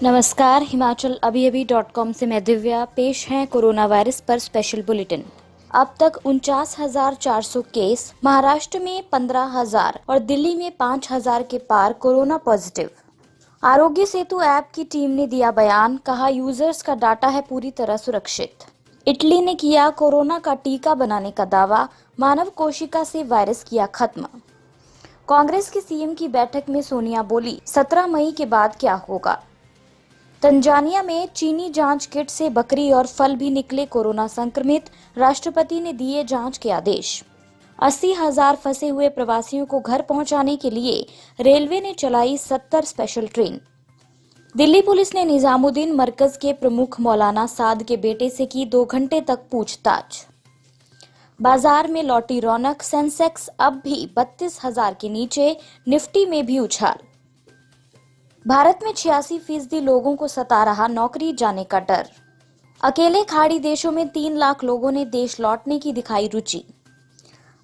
नमस्कार, हिमाचल अभी से मैं दिव्या। पेश हैं कोरोना वायरस पर स्पेशल बुलेटिन। अब तक 49,400 केस, महाराष्ट्र में 15,000 और दिल्ली में 5,000 के पार corona positive. Aarogya Setu app की टीम ने दिया बयान, कहा यूजर्स का डाटा है पूरी तरह सुरक्षित। इटली ने किया कोरोना का टीका बनाने का दावा, मानव कोशिका से वायरस किया खत्म। कांग्रेस की सीएम की बैठक में सोनिया बोली, 17 मई के बाद क्या होगा। तंजानिया में चीनी जांच किट से बकरी और फल भी निकले कोरोना संक्रमित, राष्ट्रपति ने दिए जांच के आदेश। 80,000 फंसे हुए प्रवासियों को घर पहुंचाने के लिए रेलवे ने चलाई 70 स्पेशल ट्रेन। दिल्ली पुलिस ने निजामुद्दीन मरकज के प्रमुख मौलाना साद के बेटे से की 2 घंटे तक पूछताछ। बाजार में लौटी रौनक, सेंसेक्स अब भी 32,000 के नीचे, निफ्टी में भी उछाल। भारत में 86% लोगों को सता रहा नौकरी जाने का डर। अकेले खाड़ी देशों में 3 लाख लोगों ने देश लौटने की दिखाई रुचि।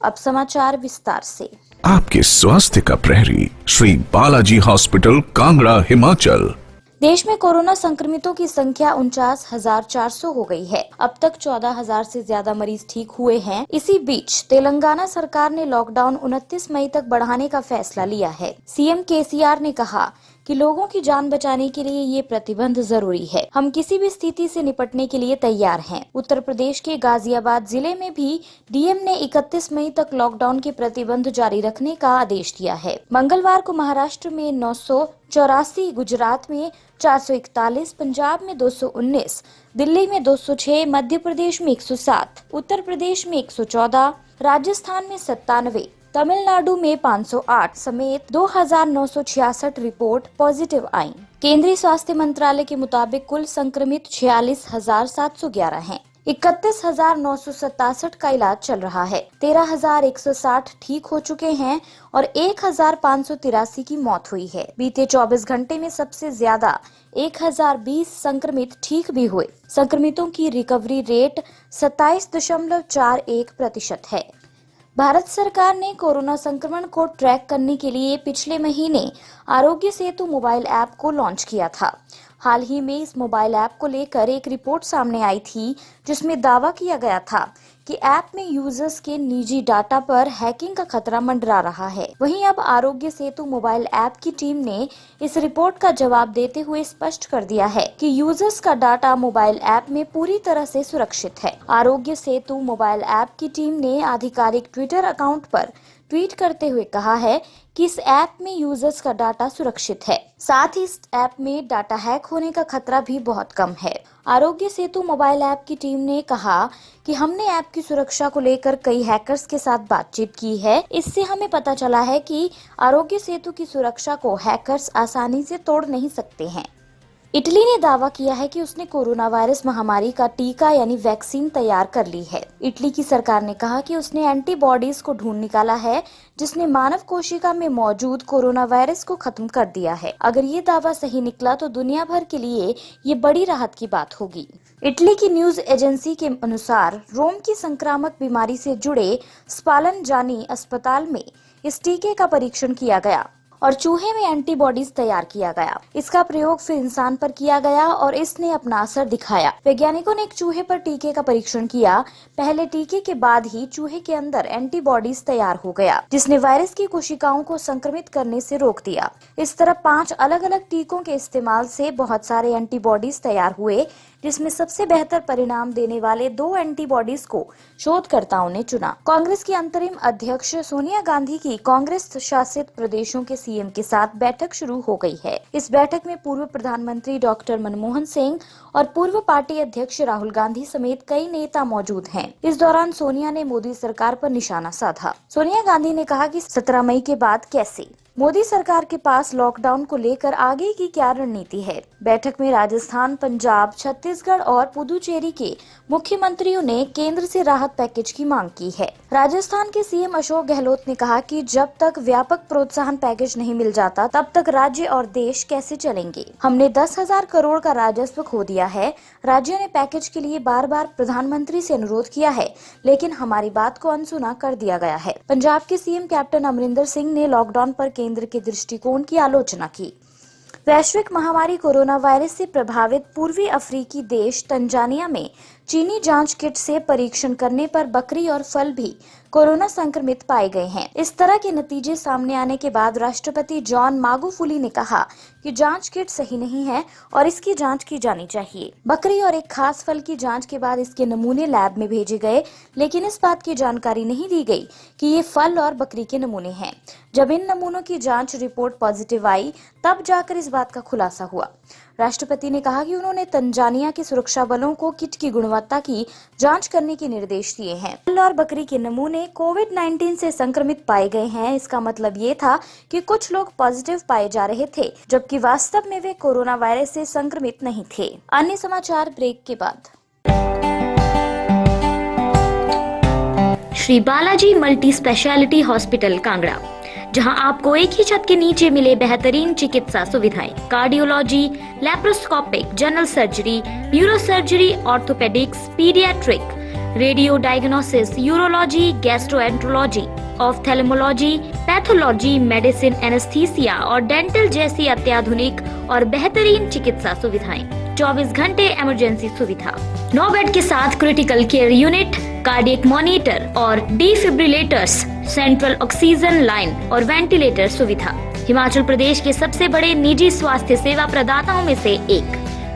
अब समाचार विस्तार से। आपके स्वास्थ्य का प्रहरी, श्री बालाजी हॉस्पिटल, कांगड़ा, हिमाचल। देश में कोरोना संक्रमितों की संख्या 49,400 हो गई है। अब तक 14,000 से ज्यादा मरीज ठीक हुए हैं। इसी बीच तेलंगाना सरकार ने लॉकडाउन 29 मई तक बढ़ाने का फैसला लिया है। सीएम केसीआर ने कहा कि लोगों की जान बचाने के लिए ये प्रतिबंध जरूरी है। हम किसी भी स्थिति से निपटने के लिए तैयार हैं। उत्तर प्रदेश के गाजियाबाद जिले में भी डीएम ने 31 मई तक लॉकडाउन के प्रतिबंध जारी रखने का आदेश दिया है। मंगलवार को महाराष्ट्र में 984, गुजरात में 441, पंजाब में 219, दिल्ली में 206, मध्य प्रदेश में 107, उत्तर प्रदेश में 114, राजस्थान में 97, तमिलनाडु में 508 समेत 2,966 रिपोर्ट पॉजिटिव आई। केंद्रीय स्वास्थ्य मंत्रालय के मुताबिक कुल संक्रमित 46,711 हैं। 31,967 का इलाज चल रहा है। 13,160 ठीक हो चुके हैं और 1,583 की मौत हुई है। बीते 24 घंटे में सबसे ज्यादा 1,020 संक्रमित ठीक भी हुए। संक्रमितों की रिकवरी रेट 27.41% है। भारत सरकार ने कोरोना संक्रमण को ट्रैक करने के लिए पिछले महीने आरोग्य सेतु मोबाइल ऐप को लॉन्च किया था। हाल ही में इस मोबाइल ऐप को लेकर एक रिपोर्ट सामने आई थी, जिसमें दावा किया गया था कि ऐप में यूजर्स के निजी डाटा पर हैकिंग का खतरा मंडरा रहा है। वहीं अब आरोग्य सेतु मोबाइल ऐप की टीम ने इस रिपोर्ट का जवाब देते हुए स्पष्ट कर दिया है कि यूजर्स का डाटा मोबाइल ऐप में पूरी तरह से सुरक्षित है। आरोग्य सेतु मोबाइल ऐप की टीम ने आधिकारिक ट्विटर अकाउंट पर ट्वीट करते हुए कहा है कि इस ऐप में यूजर्स का डाटा सुरक्षित है। साथ ही इस ऐप में डाटा हैक होने का खतरा भी बहुत कम है। आरोग्य सेतु मोबाइल ऐप की टीम ने कहा कि हमने ऐप की सुरक्षा को लेकर कई हैकर्स के साथ बातचीत की है। इससे हमें पता चला है कि आरोग्य सेतु की सुरक्षा को हैकर्स आसानी से तोड़ नहीं सकते हैं। इटली ने दावा किया है कि उसने कोरोना वायरस महामारी का टीका यानी वैक्सीन तैयार कर ली है। इटली की सरकार ने कहा कि उसने एंटीबॉडीज को ढूंढ निकाला है, जिसने मानव कोशिका में मौजूद कोरोना वायरस को खत्म कर दिया है। अगर ये दावा सही निकला तो दुनिया भर के लिए ये बड़ी राहत की बात होगी। इटली की न्यूज एजेंसी के अनुसार रोम की संक्रामक बीमारी से जुड़े स्पालनजानी अस्पताल में इस टीके का परीक्षण किया गया और चूहे में एंटीबॉडीज तैयार किया गया। इसका प्रयोग फिर इंसान पर किया गया और इसने अपना असर दिखाया। वैज्ञानिकों ने एक चूहे पर टीके का परीक्षण किया। पहले टीके के बाद ही चूहे के अंदर एंटीबॉडीज तैयार हो गया, जिसने वायरस की कोशिकाओं को संक्रमित करने से रोक दिया। इस तरह 5 अलग अलग टीकों के इस्तेमाल से बहुत सारे एंटीबॉडीज तैयार हुए, जिसमें सबसे बेहतर परिणाम देने वाले 2 एंटीबॉडीज को शोधकर्ताओं ने चुना। कांग्रेस की अंतरिम अध्यक्ष सोनिया गांधी की कांग्रेस शासित प्रदेशों के सीएम के साथ बैठक शुरू हो गई है। इस बैठक में पूर्व प्रधानमंत्री डॉक्टर मनमोहन सिंह और पूर्व पार्टी अध्यक्ष राहुल गांधी समेत कई नेता मौजूद हैं। इस दौरान सोनिया ने मोदी सरकार पर निशाना साधा। सोनिया गांधी ने कहा कि 17 मई के बाद कैसे। मोदी सरकार के पास लॉकडाउन को लेकर आगे की क्या रणनीति है। बैठक में राजस्थान, पंजाब, छत्तीसगढ़ और पुदुचेरी के मुख्यमंत्रियों ने केंद्र से राहत पैकेज की मांग की है। राजस्थान के सीएम अशोक गहलोत ने कहा कि जब तक व्यापक प्रोत्साहन पैकेज नहीं मिल जाता, तब तक राज्य और देश कैसे चलेंगे। हमने 10,000 करोड़ का राजस्व खो दिया है। राज्य ने पैकेज के लिए बार बार प्रधानमंत्री से अनुरोध किया है, लेकिन हमारी बात को अनसुना कर दिया गया है। पंजाब के सीएम कैप्टन अमरिंदर सिंह ने लॉकडाउन पर केंद्र के दृष्टिकोण की आलोचना की। वैश्विक महामारी कोरोना वायरस से प्रभावित पूर्वी अफ्रीकी देश तंजानिया में चीनी जांच किट से परीक्षण करने पर बकरी और फल भी कोरोना संक्रमित पाए गए हैं। इस तरह के नतीजे सामने आने के बाद राष्ट्रपति जॉन मागुफुली ने कहा कि जांच किट सही नहीं है और इसकी जांच की जानी चाहिए। बकरी और एक खास फल की जांच के बाद इसके नमूने लैब में भेजे गए, लेकिन इस बात की जानकारी नहीं दी गई कि ये फल और बकरी के नमूने हैं। जब इन नमूनों की जांच रिपोर्ट पॉजिटिव आई, तब जाकर इस बात का खुलासा हुआ। राष्ट्रपति ने कहा कि उन्होंने तंजानिया के सुरक्षा बलों को किट की गुणवत्ता की जांच करने के निर्देश दिए हैं। फल और बकरी के नमूने कोविड-19 से संक्रमित पाए गए हैं। इसका मतलब ये था कि कुछ लोग पॉजिटिव पाए जा रहे थे, जबकि वास्तव में वे कोरोना वायरस से संक्रमित नहीं थे। अन्य समाचार ब्रेक के बाद। Shri Balaji multi speciality hospital Kangra, जहां आपको एक ही छत के नीचे मिले बेहतरीन चिकित्सा सुविधाएं, cardiology, laparoscopic, general surgery, neuro surgery, orthopaedics, paediatric, radio diagnosis, urology, gastroenterology, ophthalmology, pathology, medicine, anaesthesia और डेंटल जैसी अत्याधुनिक और बेहतरीन चिकित्सा सुविधाएं, 24 घंटे इमरजेंसी सुविधा, 9 बेड के साथ critical care unit, cardiac monitor और डिफिब्रिलेटर्स, सेंट्रल ऑक्सीजन लाइन और वेंटिलेटर सुविधा। हिमाचल प्रदेश के सबसे बड़े निजी स्वास्थ्य सेवा प्रदाताओं में से एक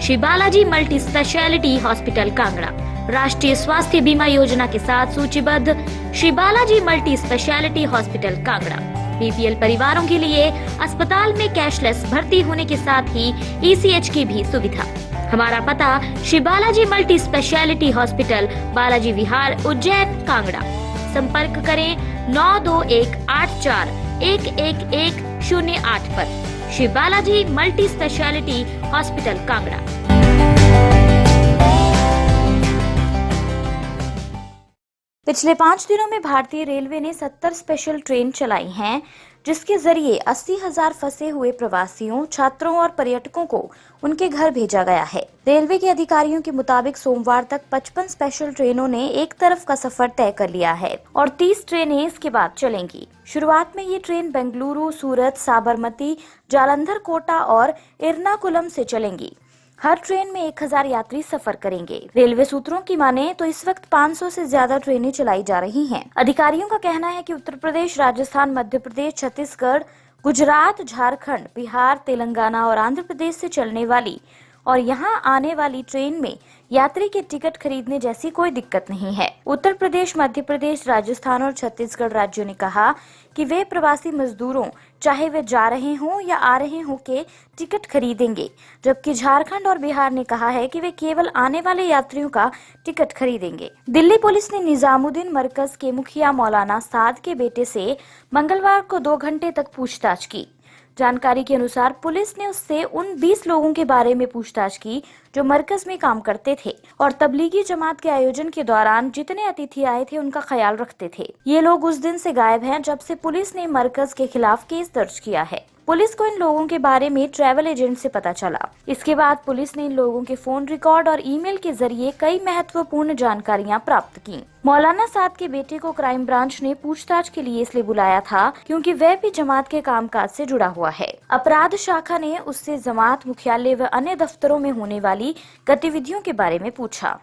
Shri Balaji multi speciality hospital Kangra राष्ट्रीय स्वास्थ्य बीमा योजना के साथ सूचीबद्ध Shri Balaji multi speciality hospital Kangra BPL परिवारों के लिए अस्पताल में कैशलेस भर्ती होने के साथ ही ईसीएच की भी सुविधा। हमारा पता Shri Balaji multi speciality hospital, Balaji Vihar, Ujjain, Kangra. संपर्क करें 9218411108 पर। Shri Balaji multi speciality hospital Kangra. पिछले 5 दिनों में भारतीय रेलवे ने 70 स्पेशल ट्रेन चलाई हैं, जिसके जरिए 80,000 फंसे हुए प्रवासियों, छात्रों और पर्यटकों को उनके घर भेजा गया है। रेलवे के अधिकारियों के मुताबिक सोमवार तक 55 स्पेशल ट्रेनों ने एक तरफ का सफर तय कर लिया है और 30 ट्रेनें इसके बाद चलेंगी। शुरुआत में ये ट्रेन बेंगलुरु, सूरत, साबरमती, जालंधर, कोटा और एर्नाकुलम से चलेंगी। हर ट्रेन में 1000 यात्री सफर करेंगे। रेलवे सूत्रों की माने तो इस वक्त 500 से ज्यादा ट्रेनें चलाई जा रही हैं। अधिकारियों का कहना है कि उत्तर प्रदेश, राजस्थान, मध्य प्रदेश, छत्तीसगढ़, गुजरात, झारखंड, बिहार, तेलंगाना और आंध्र प्रदेश से चलने वाली और यहां आने वाली ट्रेन में यात्री के टिकट खरीदने जैसी कोई दिक्कत नहीं है। उत्तर प्रदेश, मध्य प्रदेश, राजस्थान और छत्तीसगढ़ राज्यों ने कहा कि वे प्रवासी मजदूरों, चाहे वे जा रहे हों या आ रहे हों, के टिकट खरीदेंगे, जबकि झारखंड और बिहार ने कहा है कि वे केवल आने वाले यात्रियों का टिकट खरीदेंगे। दिल्ली पुलिस ने निजामुद्दीन मरकज के मुखिया मौलाना साद के बेटे से मंगलवार को 2 घंटे तक पूछताछ की। जानकारी के अनुसार पुलिस ने उससे उन 20 लोगों के बारे में पूछताछ की जो मरकज में काम करते थे और तबलीगी जमात के आयोजन के दौरान जितने अतिथि आए थे उनका ख्याल रखते थे। ये लोग उस दिन से गायब हैं जब से पुलिस ने मरकज के खिलाफ केस दर्ज किया है। पुलिस को इन लोगों के बारे में ट्रैवल एजेंट से पता चला। इसके बाद पुलिस ने इन लोगों के फोन रिकॉर्ड और ईमेल के जरिए कई महत्वपूर्ण जानकारियां प्राप्त की। मौलाना साद के बेटे को क्राइम ब्रांच ने पूछताछ के लिए इसलिए बुलाया था क्योंकि वह भी जमात के कामकाज से जुड़ा हुआ है। अपराध शाखा ने उससे जमात मुख्यालय व अन्य दफ्तरों में होने वाली गतिविधियों के बारे में पूछा।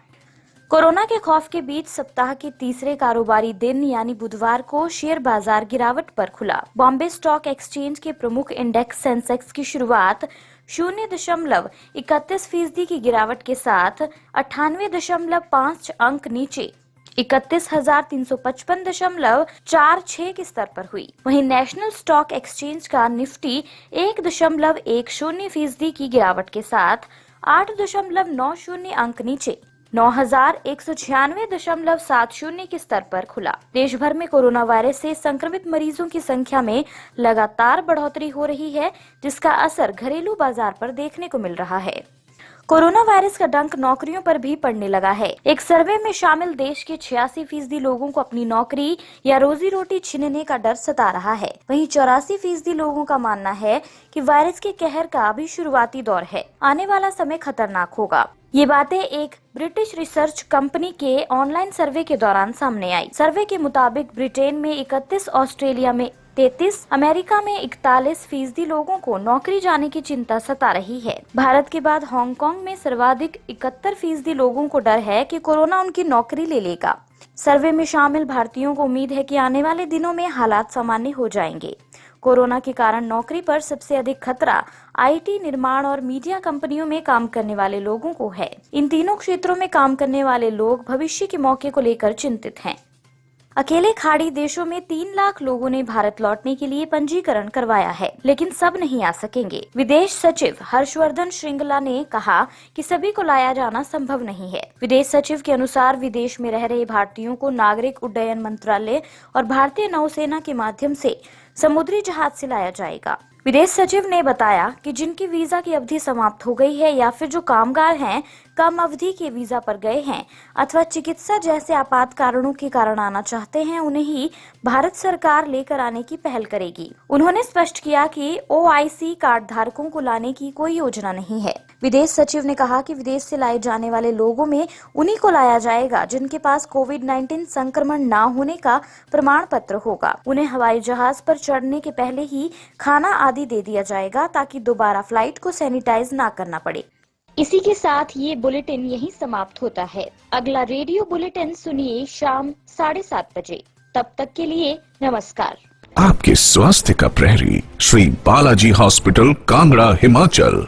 कोरोना के खौफ के बीच सप्ताह के तीसरे कारोबारी दिन यानी बुधवार को शेयर बाजार गिरावट पर खुला। बॉम्बे स्टॉक एक्सचेंज के प्रमुख इंडेक्स सेंसेक्स की शुरुआत 0.31% की गिरावट के साथ 98.5 अंक नीचे 31,355.46 के स्तर पर हुई। वहीं नेशनल स्टॉक एक्सचेंज का निफ्टी 1.10% की गिरावट के साथ 8.90 अंक नीचे 9,196.70 के स्तर पर खुला। देश भर में कोरोना वायरस से संक्रमित मरीजों की संख्या में लगातार बढ़ोतरी हो रही है, जिसका असर घरेलू बाजार पर देखने को मिल रहा है। कोरोना वायरस का डंक नौकरियों पर भी पड़ने लगा है। एक सर्वे में शामिल देश के 86% लोगों को अपनी नौकरी या रोजी रोटी छीनने का डर सता रहा है। वहीं 84% लोगों का मानना है कि वायरस के कहर का अभी शुरुआती दौर है, आने वाला समय खतरनाक होगा। ये बातें एक ब्रिटिश रिसर्च कंपनी के ऑनलाइन सर्वे के दौरान सामने आई। सर्वे के मुताबिक ब्रिटेन में 31, ऑस्ट्रेलिया में 33, अमेरिका में 41% लोगों को नौकरी जाने की चिंता सता रही है। भारत के बाद हांगकांग में सर्वाधिक 71% लोगों को डर है कि कोरोना उनकी नौकरी ले लेगा। सर्वे में शामिल भारतीयों को उम्मीद है कि आने वाले दिनों में हालात सामान्य हो जाएंगे। कोरोना के कारण नौकरी पर सबसे अधिक खतरा आईटी, निर्माण और मीडिया कंपनियों में काम करने वाले लोगों को है। इन तीनों क्षेत्रों में काम करने वाले लोग भविष्य के मौके को लेकर चिंतित हैं। अकेले खाड़ी देशों में 3 लाख लोगों ने भारत लौटने के लिए पंजीकरण करवाया है, लेकिन सब नहीं आ सकेंगे। विदेश सचिव हर्षवर्धन श्रृंगला ने कहा कि सभी को लाया जाना संभव नहीं है। विदेश सचिव के अनुसार विदेश में रह रहे भारतीयों को नागरिक उड्डयन मंत्रालय और भारतीय नौसेना के माध्यम से समुद्री जहाज से लाया जाएगा। विदेश सचिव ने बताया कि जिनकी वीजा की अवधि समाप्त हो गई है या फिर जो कामगार हैं, कम अवधि के वीजा पर गए हैं अथवा चिकित्सा जैसे आपात कारणों के कारण आना चाहते हैं, उन्हें ही भारत सरकार लेकर आने की पहल करेगी। उन्होंने स्पष्ट किया कि OIC कार्ड धारकों को लाने की कोई योजना नहीं है। विदेश सचिव ने कहा कि विदेश से लाए जाने वाले लोगों में उन्हीं को लाया जाएगा जिनके पास कोविड-19 संक्रमण न होने का प्रमाण पत्र होगा। उन्हें हवाई जहाज पर चढ़ने के पहले ही खाना आदि दे दिया जाएगा ताकि दोबारा फ्लाइट को सैनिटाइज ना करना पड़े। इसी के साथ ये बुलेटिन यहीं समाप्त होता है। अगला रेडियो बुलेटिन सुनिए शाम 7:30 बजे। तब तक के लिए नमस्कार। आपके स्वास्थ्य का प्रहरी श्री बालाजी हॉस्पिटल, कांगड़ा, हिमाचल।